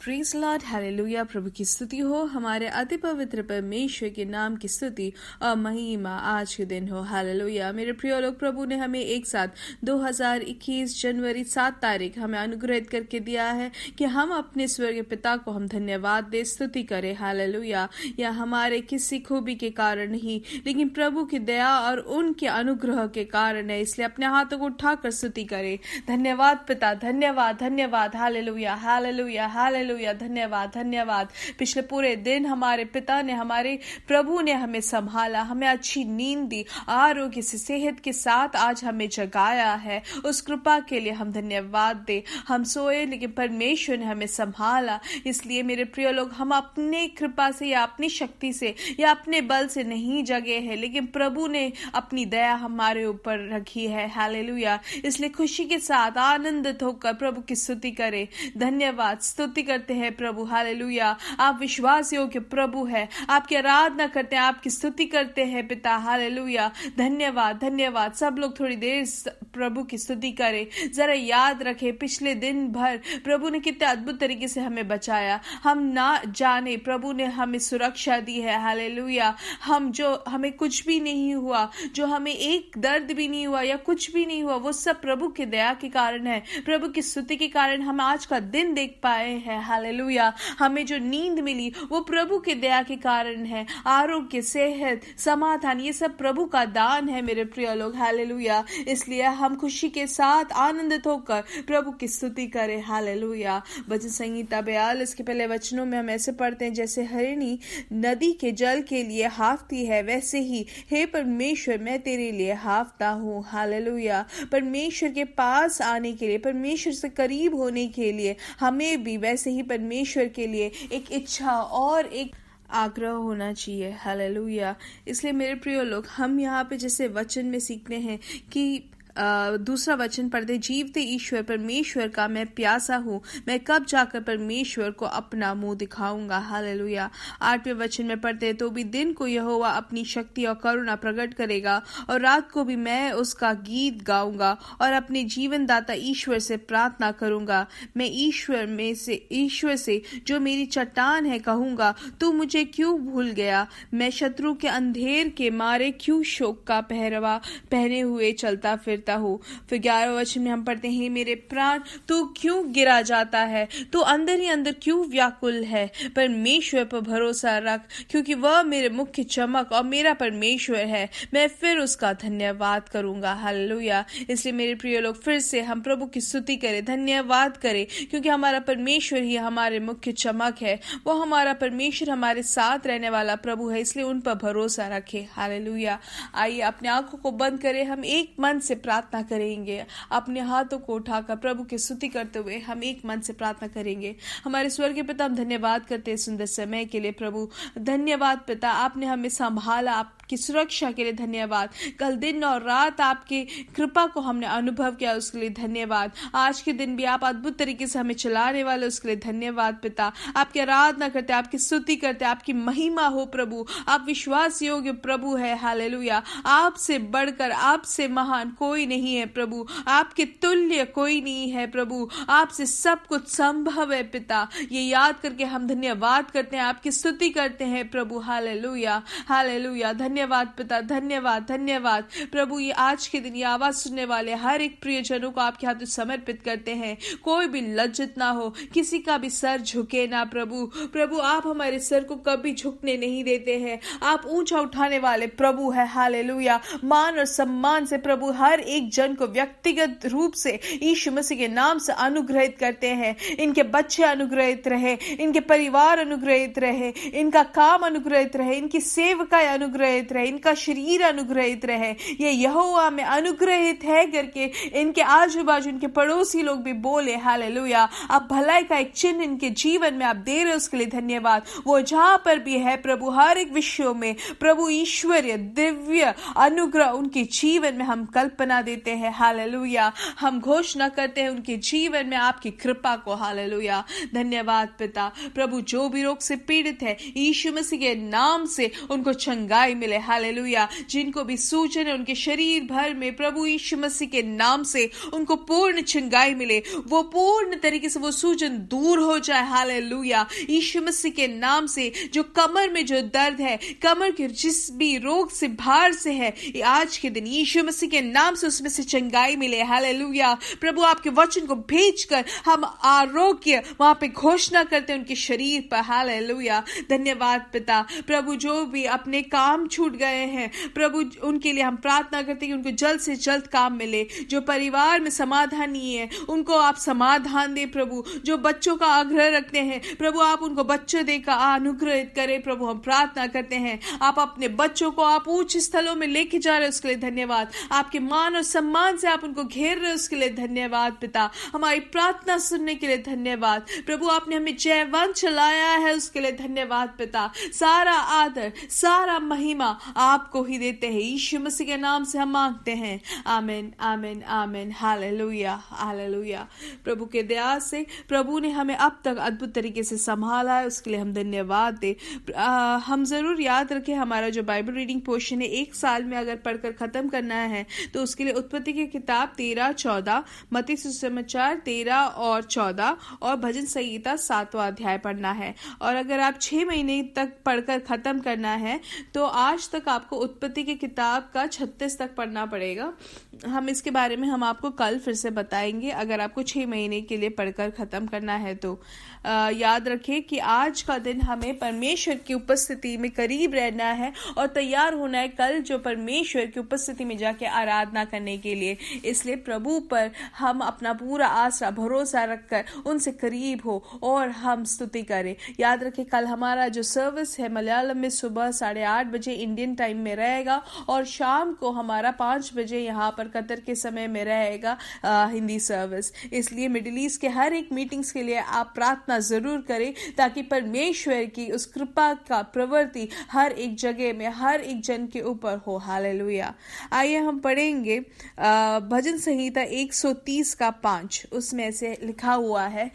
Praise Lord, hallelujah. प्रभु की स्तुति हो। हमारे अति पवित्र परमेश्वर के नाम की स्तुति और महिमा आज के दिन हो। हालेलुया। मेरे प्रिय लोग, प्रभु ने हमें एक साथ 2021 जनवरी 7 तारीख हमें अनुग्रहित करके दिया है कि हम अपने स्वर्गीय पिता को हम धन्यवाद दे, स्तुति करें। हालेलुया। या हमारे किसी खूबी के कारण नहीं, लेकिन प्रभु की दया और उनके अनुग्रह के कारण है। इसलिए अपने हाथों को उठाकर स्तुति करें। धन्यवाद पिता, धन्यवाद, धन्यवाद। Hallelujah, hallelujah, hallelujah. धन्यवाद, धन्यवाद। पिछले पूरे दिन हमारे पिता ने, हमारे प्रभु ने हमें संभाला, हमें अच्छी नींद दी, आरोग्य से, सेहत के साथ आज हमें जगाया है। उस कृपा के लिए हम धन्यवाद दे। हम सोए लेकिन परमेश्वर ने हमें संभाला। इसलिए मेरे प्रिय लोग, हम अपने कृपा से या अपनी शक्ति से या अपने बल से नहीं जगे हैं, लेकिन प्रभु ने अपनी दया हमारे ऊपर रखी है। हालेलुया। इसलिए खुशी के साथ आनंदित होकर प्रभु की स्तुति करें। धन्यवाद, स्तुति करते हैं प्रभु। हालेलुया। आप विश्वास योग्य प्रभु है, आपकी आराधना करते हैं, आपकी स्तुति करते हैं पिता। हालेलुया। धन्यवाद, धन्यवाद। सब लोग थोड़ी देर प्रभु की स्तुति करें। जरा याद रखें पिछले दिन भर प्रभु ने कितने अद्भुत तरीके से हमें बचाया। हम ना जाने प्रभु ने हमें सुरक्षा दी है। हालेलुया। हमें कुछ भी नहीं हुआ, जो हमें एक दर्द भी नहीं हुआ या कुछ भी नहीं हुआ, वो सब प्रभु की दया के कारण है। प्रभु की स्तुति के कारण हम आज का दिन देख पाए हैं। हालेलुया। हमें जो नींद मिली वो प्रभु की दया के कारण है। आरोग्य, सेहत, समाधान, ये सब प्रभु का दान है मेरे प्रिय लोग। हालेलुया। इसलिए हम खुशी के साथ आनंदित होकर प्रभु की स्तुति करें। हालेलुया। भजन संहिता 42 के पहले वचनों में हम ऐसे पढ़ते हैं, जैसे हरिणी नदी के जल के लिए हाफती है, वैसे ही हे परमेश्वर मैं तेरे लिए हाफता हूँ। हालेलुया। परमेश्वर के पास आने के लिए, परमेश्वर से करीब होने के लिए हमें भी वैसे ही परमेश्वर के लिए एक इच्छा और एक आग्रह होना चाहिए। हालेलुया। इसलिए मेरे प्रिय लोग, हम यहाँ पे जैसे वचन में सीखते हैं कि दूसरा वचन पढ़ते, जीवते ईश्वर परमेश्वर का मैं प्यासा हूँ, मैं कब जाकर परमेश्वर को अपना मुंह दिखाऊंगा। हालेलुया। 8वें वचन में पढ़ते, तो भी दिन को यहोवा अपनी शक्ति और करुणा प्रकट करेगा और रात को भी मैं उसका गीत गाऊंगा और अपने जीवन दाता ईश्वर से प्रार्थना करूंगा। मैं ईश्वर से जो मेरी चट्टान है कहूंगा, तू मुझे क्यों भूल गया। मैं शत्रु के अंधेर के मारे क्यों शोक का पहरवा पहने हुए चलता फिर हूँ। फिर 11वें वचन में हम पढ़ते हैं, मेरे प्राण तू क्यों गिरा जाता है, तू अंदर ही अंदर क्यों व्याकुल है। परमेश्वर पर भरोसा रख, क्योंकि वह मेरे मुख्य चमक और मेरा परमेश्वर है, मैं फिर उसका धन्यवाद करूंगा। हालेलुया। इसलिए मेरे प्रिय लोग, फिर से हम प्रभु की स्तुति करें, धन्यवाद करें, क्योंकि हमारा परमेश्वर ही हमारे मुख्य चमक है। वो हमारा परमेश्वर हमारे साथ रहने वाला प्रभु है, इसलिए उन पर भरोसा रखें। हालेलुया। आइए अपने आंखों को बंद करें, हम एक मन से प्रार्थना करेंगे। अपने हाथों को उठाकर प्रभु की स्तुति करते हुए हम एक मन से प्रार्थना करेंगे। हमारे स्वर्गीय पिता, हम धन्यवाद करते हैं सुंदर समय के लिए। प्रभु धन्यवाद पिता, आपने हमें संभाला, आपकी सुरक्षा के लिए धन्यवाद। कल दिन और रात आपकी कृपा को हमने अनुभव किया, उसके लिए धन्यवाद। आज के दिन भी आप अद्भुत तरीके से हमें चलाने वाले, उसके लिए धन्यवाद पिता। आपकी आराधना करते, आपकी स्तुति करते, आपकी महिमा हो प्रभु। आप विश्वास योग्य प्रभु है। हालेलुया। आपसे बढ़कर, आपसे महान कोई नहीं है प्रभु, आपके तुल्य कोई नहीं है प्रभु। आपसे सब कुछ संभव है पिता। ये याद करके हम धन्यवाद करते हैं, आपकी स्तुति करते हैं प्रभु। Hallelujah, hallelujah. धन्यवाद पिता, धन्यवाद, धन्यवाद प्रभु। ये आज के दिन ये आवाज सुनने वाले हर एक प्रियजनों को आपके हाथों समर्पित करते हैं। कोई भी लज्जित ना हो, किसी का भी सर झुके ना प्रभु। प्रभु आप हमारे सर को कभी झुकने नहीं देते हैं। आप ऊंचा उठाने वाले प्रभु है। हालेलुया। मान और सम्मान से प्रभु हर एक जन को व्यक्तिगत रूप से यीशु मसीह के नाम से अनुग्रहित करते हैं। इनके बच्चे अनुग्रहित रहे, इनके परिवार अनुग्रहित रहे, इनका काम अनुग्रहित रहे, इनकी सेवकाएं अनुग्रहित रहे, इनका शरीर अनुग्रहित रहे। ये यहोवा में अनुग्रहित है करके इनके आजू बाजू, इनके पड़ोसी लोग भी बोले। हालेलुया। आप भलाई का एक चिन्ह इनके जीवन में आप दे रहे हो, उसके लिए धन्यवाद। वो जहां पर भी है प्रभु, हर एक विषयों में प्रभु ईश्वरीय दिव्य अनुग्रह उनके जीवन में हम कल्पना देते हैं। हालेलुया। हम घोषणा करते हैं उनके जीवन में आपकी कृपा को। हालेलुया। धन्यवाद पिता। प्रभु जो भी रोग से पीड़ित है, यीशु मसीह के नाम से उनको चंगाई मिले। हालेलुया। जिनको भी सूजन है उनके शरीर भर में, प्रभु यीशु मसीह के नाम से उनको पूर्ण चंगाई मिले। वो पूर्ण तरीके से वो सूजन दूर हो जाए। हालेलुया। यीशु मसीह के नाम से जो कमर में जो दर्द है, कमर के जिस भी रोग से, भार से है, आज के दिन यीशु मसीह के नाम से उसमें से चंगाई मिले। हालेलुया। प्रभु आपके वचन को भेजकर हम आरोग्य वहां पे घोषणा करते हैं उनके शरीर पर। हालेलुया। धन्यवाद पिता। प्रभु जो भी अपने काम छूट गए हैं, प्रभु उनके लिए हम प्रार्थना करते हैं कि उनको जल्द से जल्द काम मिले। जो परिवार में समाधान नहीं है उनको आप समाधान दे। प्रभु जो बच्चों का आग्रह रखते हैं, प्रभु आप उनको बच्चों देकर अनुग्रहित करें। प्रभु हम प्रार्थना करते हैं आप अपने बच्चों को आप उच्च स्थलों में लेके जा रहे हैं, उसके लिए धन्यवाद। आपके मान और सम्मान से आप उनको घेर रहे हैं, उसके लिए धन्यवाद पिता। हमारी प्रार्थना सुनने के लिए धन्यवाद। प्रभु आपने हमें जयवंत चलाया है, उसके लिए धन्यवाद पिता। सारा आदर, सारा महिमा आपको ही देते हैं। यीशु मसीह के नाम से हम मांगते हैं। आमीन, आमीन, आमीन। Hallelujah, hallelujah. प्रभु के दया से प्रभु ने हमें अब तक अद्भुत तरीके से संभाला है, उसके लिए हम धन्यवाद दे। हम जरूर याद रखें हमारा जो बाइबल रीडिंग पोर्शन है, एक साल में अगर पढ़कर खत्म करना है तो उसके लिए उत्पत्ति की किताब 13-14, मत्ती सुसमाचार 13 और 14 और भजन संहिता 7वां अध्याय पढ़ना है। और अगर आप 6 महीने तक पढ़कर खत्म करना है तो आज तक आपको उत्पत्ति की किताब का 36 तक पढ़ना पड़ेगा। हम इसके बारे में हम आपको कल फिर से बताएंगे, अगर आपको 6 महीने के लिए पढ़कर खत्म करना है तो। याद रखें कि आज का दिन हमें परमेश्वर की उपस्थिति में करीब रहना है और तैयार होना है कल जो परमेश्वर की उपस्थिति में जाके आराधना करने के लिए। इसलिए प्रभु पर हम अपना पूरा आसरा भरोसा रखकर उनसे करीब हो और हम स्तुति करें। याद रखें कल हमारा जो सर्विस है मलयालम में सुबह 8:30 बजे इंडियन टाइम में रहेगा और शाम को हमारा 5 बजे यहाँ पर कतर के समय में रहेगा हिंदी सर्विस। इसलिए मिडिल ईस्ट के हर एक मीटिंग्स के लिए आप प्रार्थना जरूर करें ताकि परमेश्वर की उस कृपा का प्रवृत्ति हर एक जगह में, हर एक जन के ऊपर हो। हालेलुया। आइए हम पढ़ेंगे भजन संहिता 130 का 5। उसमें से लिखा हुआ है,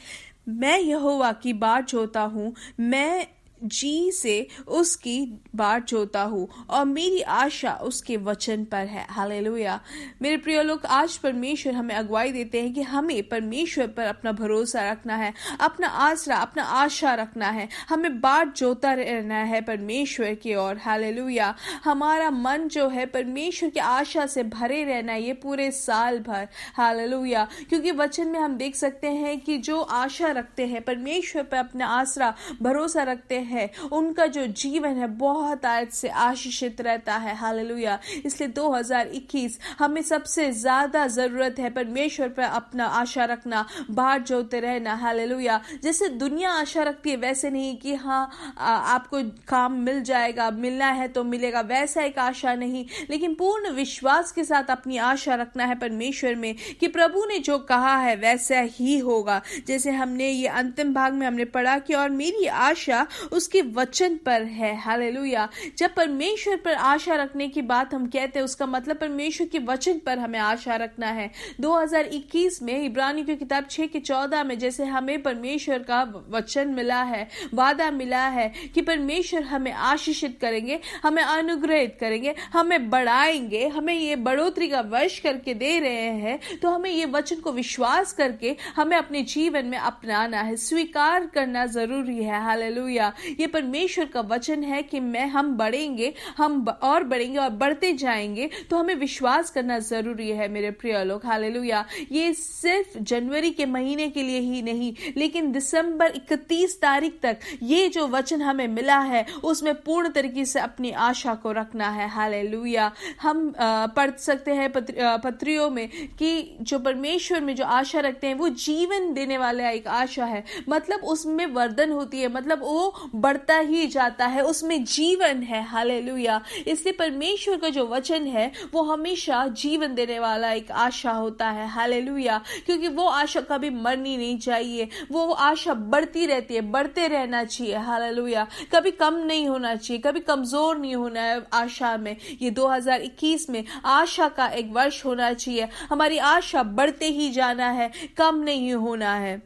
मैं यहोवा की बाट जोता हूँ, मैं जी से उसकी बाट जोता हूँ और मेरी आशा उसके वचन पर है। हालेलुया। मेरे प्रिय लोग, आज परमेश्वर हमें अगुवाई देते हैं कि हमें परमेश्वर पर अपना भरोसा रखना है, अपना आसरा, अपना आशा रखना है। हमें बाट जोता रहना है परमेश्वर की ओर। हालेलुया। हमारा मन जो है परमेश्वर की आशा से भरे रहना है ये पूरे साल भर। हालेलुया। क्योंकि वचन में हम देख सकते हैं कि जो आशा रखते हैं परमेश्वर पर, अपना आसरा भरोसा रखते हैं, उनका जो जीवन है बहुत आज से आशीषित रहता है। हालेलुया। इसलिए 2021 हमें सबसे ज्यादा जरूरत है परमेश्वर पर अपना आशा रखना, बाट जोते रहना। हालेलुया। जैसे दुनिया आशा रखती है वैसे नहीं कि हाँ आपको काम मिल जाएगा, मिलना है तो मिलेगा, वैसा एक आशा नहीं, लेकिन पूर्ण विश्वास के साथ अपनी आशा रखना है परमेश्वर में कि प्रभु ने जो कहा है वैसा ही होगा। जैसे हमने ये अंतिम भाग में हमने पढ़ा कि और मेरी आशा उसके वचन पर है। हालेलुया। जब परमेश्वर पर आशा रखने की बात हम कहते हैं उसका मतलब परमेश्वर के वचन पर हमें आशा रखना है। 2021 में इब्रानी की किताब 6:14 में जैसे हमें परमेश्वर का वचन मिला है, वादा मिला है कि परमेश्वर हमें आशीषित करेंगे, हमें अनुग्रहित करेंगे, हमें बढ़ाएंगे, हमें ये बढ़ोतरी का वश करके दे रहे हैं, तो हमें ये वचन को विश्वास करके हमें अपने जीवन में अपनाना है, स्वीकार करना जरूरी है। हालेलुया। ये परमेश्वर का वचन है कि हम बढ़ेंगे, हम और बढ़ेंगे और बढ़ते जाएंगे, तो हमें विश्वास करना जरूरी है मेरे प्रिय लोग। हालेलुया। ये सिर्फ जनवरी के महीने के लिए ही नहीं, लेकिन दिसंबर 31 तारीख तक ये जो वचन हमें मिला है उसमें पूर्ण तरीके से अपनी आशा को रखना है। हालेलुया। हम पढ़ सकते हैं पत्रियों में कि जो परमेश्वर में जो आशा रखते हैं वो जीवन देने वाला एक आशा है, मतलब उसमें वर्धन होती है, मतलब वो बढ़ता ही जाता है, उसमें जीवन है। हालेलुया। इसलिए परमेश्वर का जो वचन है वो हमेशा जीवन देने वाला एक आशा होता है। हालेलुया। क्योंकि वो आशा कभी मरनी नहीं चाहिए, वो आशा बढ़ती रहती है, बढ़ते रहना चाहिए। हालेलुया। कभी कम नहीं होना चाहिए, कभी कमजोर नहीं होना है आशा में। ये 2021 में आशा का एक वर्ष होना चाहिए। हमारी आशा बढ़ते ही जाना है, कम नहीं होना है।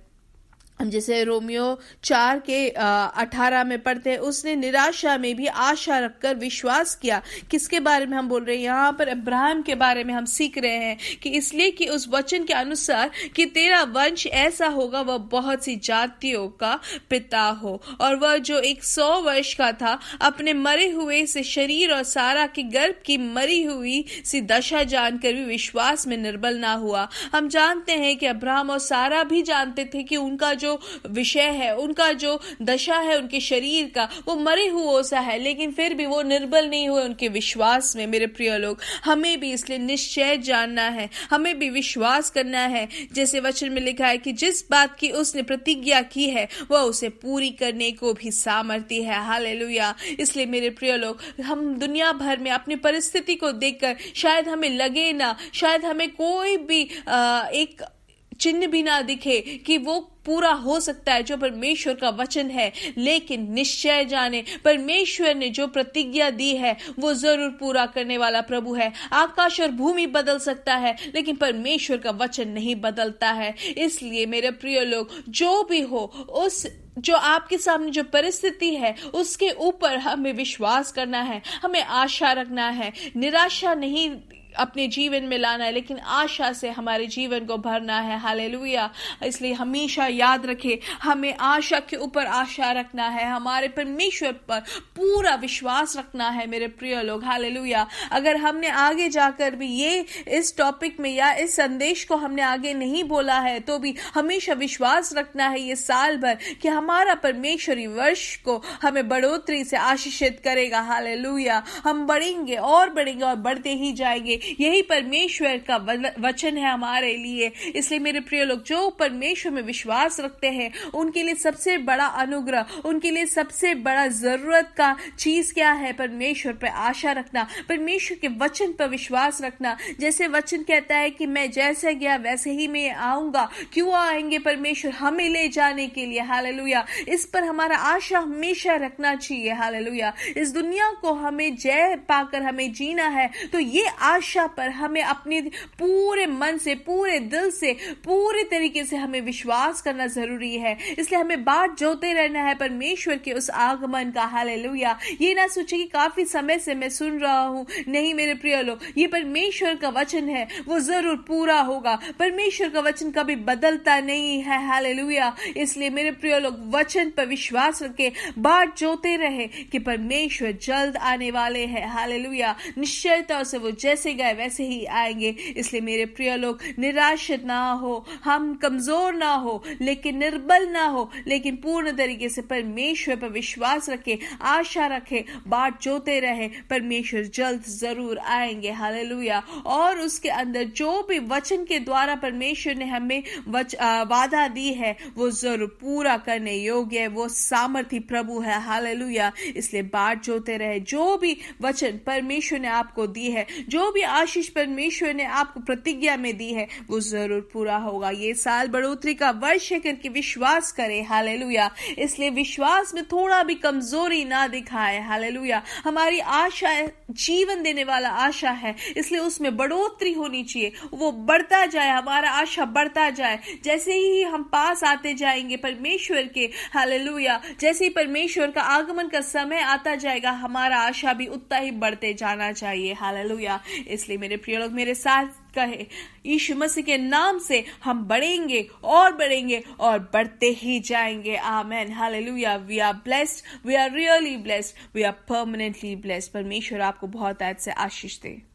जैसे रोमियो 4 के 18 में पढ़ते हैं, उसने निराशा में भी आशा रखकर विश्वास किया। किसके बारे में हम बोल रहे हैं यहाँ पर? अब्राहम के बारे में हम सीख रहे हैं कि इसलिए कि उस वचन के अनुसार कि तेरा वंश ऐसा होगा, वह बहुत सी जातियों का पिता हो। और वह जो 100 वर्ष का था, अपने मरे हुए से शरीर और सारा के गर्भ की मरी हुई सी दशा जानकर भी विश्वास में निर्बल ना हुआ। हम जानते हैं कि अब्राहम और सारा भी जानते थे कि उनका जो विषय है, उनका जो दशा है उनके शरीर का, वो मरे हुए सा है, लेकिन फिर भी वो निर्बल नहीं हुए उनके विश्वास में। मेरे प्रिय लोग, हमें भी इसलिए निश्चय जानना है, हमें भी विश्वास करना है। जैसे वचन में लिखा है कि जिस बात की उसने प्रतिज्ञा की है वह उसे पूरी करने को भी सामर्थ्य है। हालेलुया। इसलिए मेरे प्रिय लोग, हम दुनिया भर में अपनी परिस्थिति को देखकर शायद हमें लगे ना, शायद हमें कोई भी एक चिन्ह भी ना दिखे कि वो पूरा हो सकता है जो परमेश्वर का वचन है, लेकिन निश्चय जाने परमेश्वर ने जो प्रतिज्ञा दी है वो जरूर पूरा करने वाला प्रभु है। आकाश और भूमि बदल सकता है, लेकिन परमेश्वर का वचन नहीं बदलता है। इसलिए मेरे प्रिय लोग, जो भी हो, उस जो आपके सामने जो परिस्थिति है उसके ऊपर हमें विश्वास करना है, हमें आशा रखना है। निराशा नहीं अपने जीवन में लाना है, लेकिन आशा से हमारे जीवन को भरना है। हालेलुया। इसलिए हमेशा याद रखें, हमें आशा के ऊपर आशा रखना है, हमारे परमेश्वर पर पूरा विश्वास रखना है। मेरे प्रिय लोग, हालेलुया। अगर हमने आगे जाकर भी ये इस टॉपिक में या इस संदेश को हमने आगे नहीं बोला है, तो भी हमेशा विश्वास रखना है ये साल भर कि हमारा परमेश्वरी वर्ष को हमें बढ़ोतरी से आशीषित करेगा। हालेलुया। हम बढ़ेंगे और बढ़ते ही जाएंगे। यही परमेश्वर का वचन है हमारे लिए। इसलिए मेरे प्रिय लोग, जो परमेश्वर में विश्वास रखते हैं उनके लिए सबसे बड़ा अनुग्रह, उनके लिए सबसे बड़ा जरूरत का चीज क्या है? परमेश्वर पर आशा रखना, परमेश्वर के वचन पर विश्वास रखना। जैसे वचन कहता है कि मैं जैसे गया वैसे ही मैं आऊंगा। क्यों आएंगे? परमेश्वर हमें ले जाने के लिए। हालेलुया। इस पर हमारा आशा हमेशा रखना चाहिए। हालेलुया। इस दुनिया को हमें जय पाकर हमें जीना है, तो ये आशा पर हमें अपने पूरे मन से, पूरे दिल से, पूरे तरीके से हमें विश्वास करना जरूरी है। इसलिए हमें बाट जोते रहना है परमेश्वर के उस आगमन का। हालेलुया। ये ना सोचे कि काफी समय से मैं सुन रहा हूं। नहीं मेरे प्रिय लोग, ये परमेश्वर का वचन है, वो जरूर पूरा होगा। परमेश्वर का वचन कभी बदलता नहीं है। हालेलुया। इसलिए मेरे प्रिय लोग, वचन पर विश्वास रखे, बाट जोते रहे कि परमेश्वर जल्द आने वाले हैं। हालेलुया। निश्चयता से वो जैसे गए वैसे ही आएंगे। इसलिए मेरे प्रिय लोग, निराशित ना हो, हम कमजोर ना हो, लेकिन निर्बल ना हो, लेकिन पूर्ण तरीके से परमेश्वर पर विश्वास रखे, आशा रखे, बाट जोते रहे। परमेश्वर जल्द जरूर आएंगे। हालेलुया। और उसके अंदर जो भी वचन के द्वारा परमेश्वर ने हमें वादा दी है वो जरूर पूरा करने योग्य है। वो सामर्थी प्रभु है। हालेलुया। इसलिए बाट जोते रहे। जो भी वचन परमेश्वर ने आपको दी है, जो भी आशीष परमेश्वर ने आपको प्रतिज्ञा में दी है, वो जरूर पूरा होगा। ये साल बढ़ोतरी का वर्ष है करके विश्वास करें। हालेलुया। इसलिए विश्वास में थोड़ा भी कमजोरी ना दिखाए। हालेलुया। हमारी आशा जीवन देने वाला आशा है, इसलिए उसमें बढ़ोतरी होनी चाहिए, वो बढ़ता जाए, हमारा आशा बढ़ता जाए। जैसे ही हम पास आते जाएंगे परमेश्वर के, हालेलुया, जैसे ही परमेश्वर का आगमन का समय आता जाएगा, हमारा आशा भी उतना ही बढ़ते जाना चाहिए। हालेलुया। इसलिए मेरे प्रिय लोग, मेरे साथ कहे, यीशु मसीह के नाम से हम बढ़ेंगे और बढ़ते ही जाएंगे। Amen. Hallelujah. We are blessed, we are really blessed, we are permanently blessed. परमेश्वर आपको बहुत आज से आशीष दे।